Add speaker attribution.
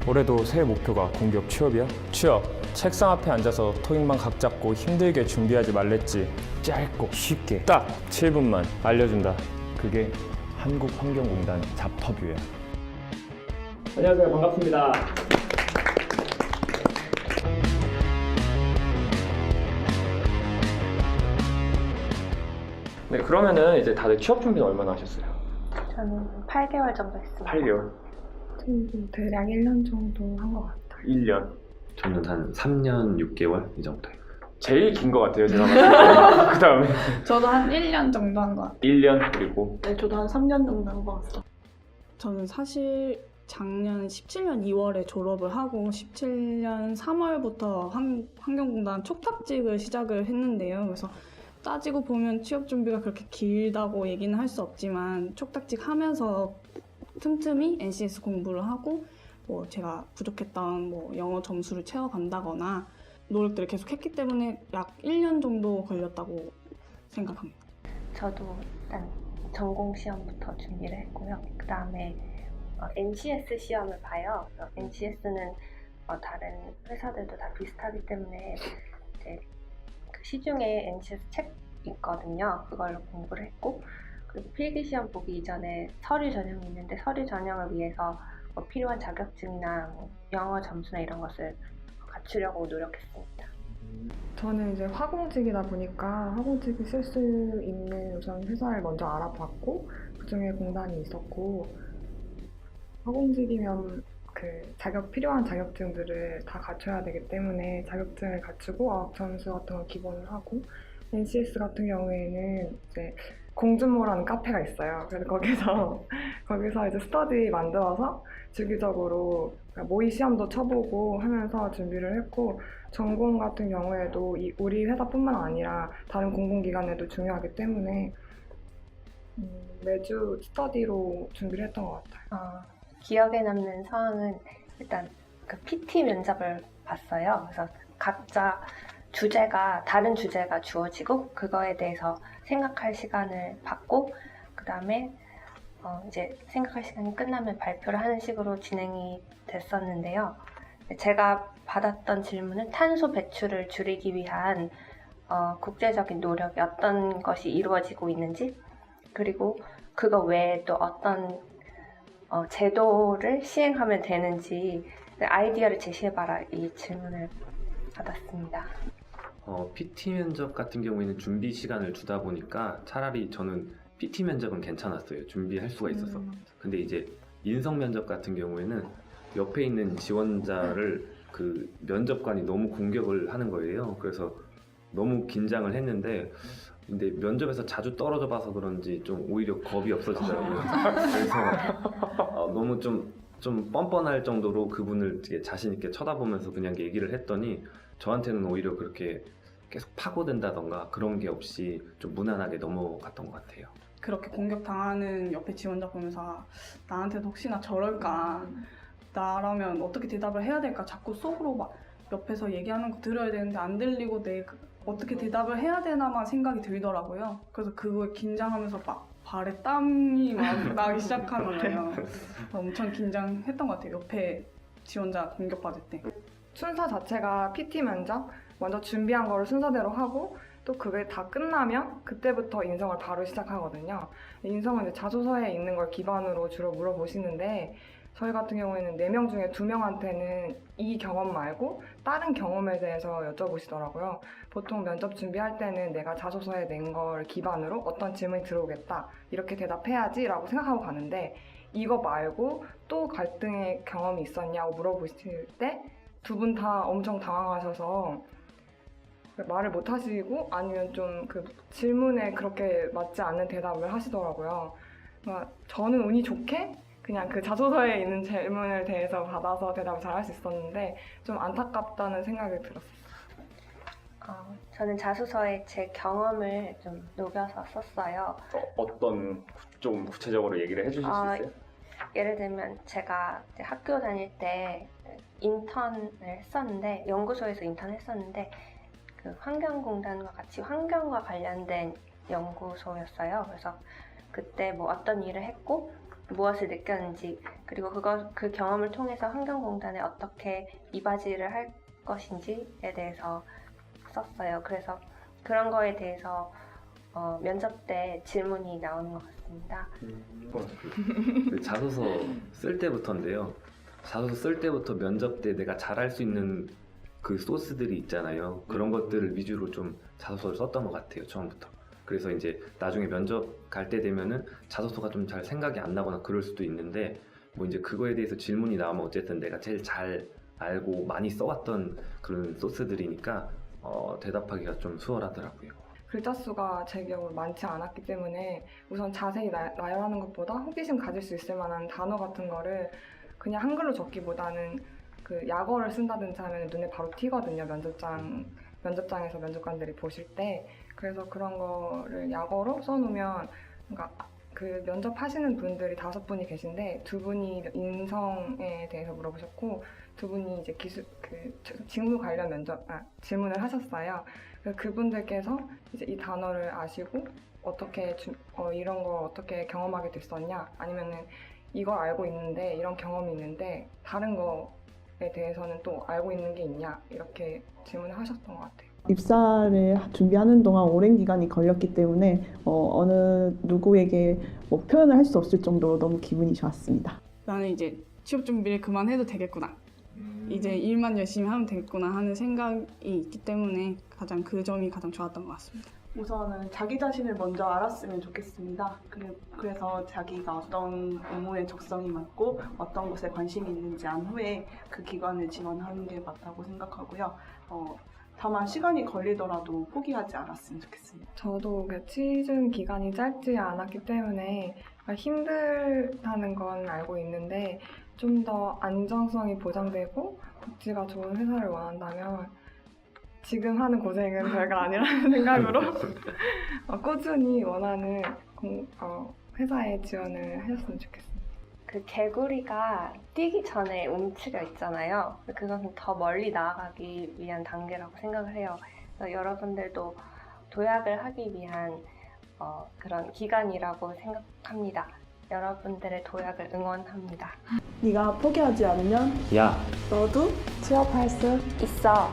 Speaker 1: 올해도 새해 목표가 공기업 취업이야? 취업! 책상 앞에 앉아서 토익만 각 잡고 힘들게 준비하지 말랬지. 짧고 쉽게 딱 7분만 알려준다. 그게 한국환경공단 잡터뷰야. 안녕하세요. 반갑습니다. 네, 그러면은 이제 다들 취업 준비는 얼마나 하셨어요?
Speaker 2: 저는 8개월 정도 했습니다.
Speaker 1: 8개월?
Speaker 3: 저는 대략 1년 정도 한 것 같아요.
Speaker 1: 1년?
Speaker 4: 저는 한 3년 6개월 이 정도요.
Speaker 1: 제일 긴 것 같아요, 제가 봤을 때. 그 다음에
Speaker 3: 저도 한 1년 정도 한 것 같아요.
Speaker 1: 1년 그리고
Speaker 2: 네, 저도 한 3년 정도 한 것 같아요.
Speaker 5: 저는 사실 작년 17년 2월에 졸업을 하고 17년 3월부터 환경공단 촉탁직을 시작을 했는데요. 그래서 따지고 보면 취업 준비가 그렇게 길다고 얘기는 할 수 없지만 촉탁직 하면서 틈틈이 NCS 공부를 하고 뭐 제가 부족했던 뭐 영어 점수를 채워간다거나 노력들을 계속 했기 때문에 약 1년 정도 걸렸다고 생각합니다.
Speaker 2: 저도 일단 전공 시험부터 준비를 했고요. 그 다음에 NCS 시험을 봐요. NCS는 다른 회사들도 다 비슷하기 때문에 이제 그 시중에 NCS 책 있거든요. 그걸로 공부를 했고, 그리고 필기시험 보기 이전에 서류 전형이 있는데 서류 전형을 위해서 뭐 필요한 자격증이나 뭐 영어 점수나 이런 것을 갖추려고 노력했습니다.
Speaker 3: 저는 이제 화공직이다 보니까 화공직이 쓸 수 있는 우선 회사를 먼저 알아봤고 그중에 공단이 있었고, 화공직이면 그 필요한 자격증들을 다 갖춰야 되기 때문에 자격증을 갖추고 어학 점수 같은 걸 기본을 하고, NCS 같은 경우에는 이제 공준모라는 카페가 있어요. 그래서 거기서 이제 스터디 만들어서 주기적으로 모의 시험도 쳐보고 하면서 준비를 했고, 전공 같은 경우에도 우리 회사뿐만 아니라 다른 공공기관에도 중요하기 때문에 매주 스터디로 준비를 했던 것 같아요.
Speaker 2: 기억에 남는 상황은 일단 그 PT 면접을 봤어요. 그래서 각자 다른 주제가 주어지고 그거에 대해서 생각할 시간을 받고, 그 다음에 이제 생각할 시간이 끝나면 발표를 하는 식으로 진행이 됐었는데요. 제가 받았던 질문은 탄소 배출을 줄이기 위한 국제적인 노력이 어떤 것이 이루어지고 있는지, 그리고 그거 외에 또 어떤 제도를 시행하면 되는지 아이디어를 제시해봐라, 이 질문을 받았습니다.
Speaker 4: PT 면접 같은 경우에는 준비 시간을 주다 보니까 차라리 저는 PT 면접은 괜찮았어요. 준비할 수가 있어서. 근데 이제 인성 면접 같은 경우에는 옆에 있는 지원자를 그 면접관이 너무 공격을 하는 거예요. 그래서 너무 긴장을 했는데, 근데 면접에서 자주 떨어져 봐서 그런지 좀 오히려 겁이 없어지더라고요. 그래서 너무 좀 뻔뻔할 정도로 그분을 되게 자신 있게 쳐다보면서 그냥 얘기를 했더니 저한테는 오히려 그렇게 계속 파고든다던가 그런 게 없이 좀 무난하게 넘어갔던 것 같아요.
Speaker 5: 그렇게 공격당하는 옆에 지원자 보면서 나한테도 혹시나 저럴까, 나라면 어떻게 대답을 해야 될까, 자꾸 속으로 막 옆에서 얘기하는 거 들어야 되는데 안 들리고 내가 어떻게 대답을 해야 되나만 생각이 들더라고요. 그래서 그거에 긴장하면서 막 발에 땀이 막 나기 시작하는 거예요. 엄청 긴장했던 것 같아요. 옆에 지원자 공격받을 때.
Speaker 3: 순서 자체가 PT 면접 먼저 준비한 거를 순서대로 하고, 또 그게 다 끝나면 그때부터 인성을 바로 시작하거든요. 인성은 이제 자소서에 있는 걸 기반으로 주로 물어보시는데, 저희 같은 경우에는 4명 중에 2명한테는 이 경험 말고 다른 경험에 대해서 여쭤보시더라고요. 보통 면접 준비할 때는 내가 자소서에 낸 걸 기반으로 어떤 질문이 들어오겠다, 이렇게 대답해야지 라고 생각하고 가는데, 이거 말고 또 갈등의 경험이 있었냐고 물어보실 때 두 분 다 엄청 당황하셔서 말을 못 하시고 아니면 좀 그 질문에 그렇게 맞지 않는 대답을 하시더라고요. 저는 운이 좋게 그냥 그 자소서에 있는 질문을 대해서 받아서 대답을 잘 할 수 있었는데 좀 안타깝다는 생각이 들었어요.
Speaker 2: 저는 자소서에 제 경험을 좀 녹여서 썼어요.
Speaker 1: 어떤 좀 구체적으로 얘기를 해주실 수 있어요?
Speaker 2: 예를 들면 제가 이제 학교 다닐 때 인턴을 했었는데, 연구소에서 인턴을 했었는데 그 환경공단과 같이 환경과 관련된 연구소였어요. 그래서 그때 뭐 어떤 일을 했고 무엇을 느꼈는지, 그리고 그 경험을 통해서 환경공단에 어떻게 이바지를 할 것인지에 대해서 썼어요. 그래서 그런 거에 대해서 면접 때 질문이 나오는 것 같습니다.
Speaker 4: 그 자소서 쓸 때부터인데요. 자소서 쓸 때부터 면접 때 내가 잘할 수 있는 그 소스들이 있잖아요. 그런 것들을 위주로 좀 자소서를 썼던 것 같아요, 처음부터. 그래서 이제 나중에 면접 갈 때 되면은 자소서가 좀 잘 생각이 안 나거나 그럴 수도 있는데, 뭐 이제 그거에 대해서 질문이 나오면 어쨌든 내가 제일 잘 알고 많이 써왔던 그런 소스들이니까 대답하기가 좀 수월하더라고요.
Speaker 3: 글자 수가 제 기억으로 많지 않았기 때문에 우선 자세히 나열하는 것보다 호기심 가질 수 있을 만한 단어 같은 거를 그냥 한글로 적기보다는 그 약어를 쓴다든지 하면 눈에 바로 띄거든요. 면접장에서 면접관들이 보실 때. 그래서 그런 거를 약어로 써놓으면, 그러니까 그 면접하시는 분들이 5분이 계신데 2분이 인성에 대해서 물어보셨고 2분이 이제 직무 관련 질문을 하셨어요. 그래서 그분들께서 이제 이 단어를 아시고 어떻게 이런 걸 어떻게 경험하게 됐었냐, 아니면은 이걸 알고 있는데 이런 경험이 있는데 다른 거에 대해서는 또 알고 있는 게 있냐, 이렇게 질문을 하셨던 것 같아요.
Speaker 6: 입사를 준비하는 동안 오랜 기간이 걸렸기 때문에 어느 누구에게 뭐 표현을 할 수 없을 정도로 너무 기분이 좋았습니다.
Speaker 5: 나는 이제 취업 준비를 그만해도 되겠구나. 이제 일만 열심히 하면 되겠구나 하는 생각이 있기 때문에 그 점이 가장 좋았던 것 같습니다.
Speaker 7: 우선은 자기 자신을 먼저 알았으면 좋겠습니다. 그래서 자기가 어떤 업무에 적성이 맞고 어떤 것에 관심이 있는지 안 후에 그 기관을 지원하는 게 맞다고 생각하고요. 다만 시간이 걸리더라도 포기하지 않았으면 좋겠습니다.
Speaker 3: 저도 취준 기간이 짧지 않았기 때문에 힘들다는 건 알고 있는데 좀 더 안정성이 보장되고 복지가 좋은 회사를 원한다면 지금 하는 고생은 별거 아니라는 생각으로 꾸준히 원하는 회사에 지원을 하셨으면 좋겠습니다.
Speaker 2: 그 개구리가 뛰기 전에 움츠려 있잖아요. 그것은 더 멀리 나아가기 위한 단계라고 생각을 해요. 그래서 여러분들도 도약을 하기 위한 그런 기간이라고 생각합니다. 여러분들의 도약을 응원합니다.
Speaker 6: 네가 포기하지 않으면
Speaker 1: 야,
Speaker 6: 너도
Speaker 2: 취업할 수 있어.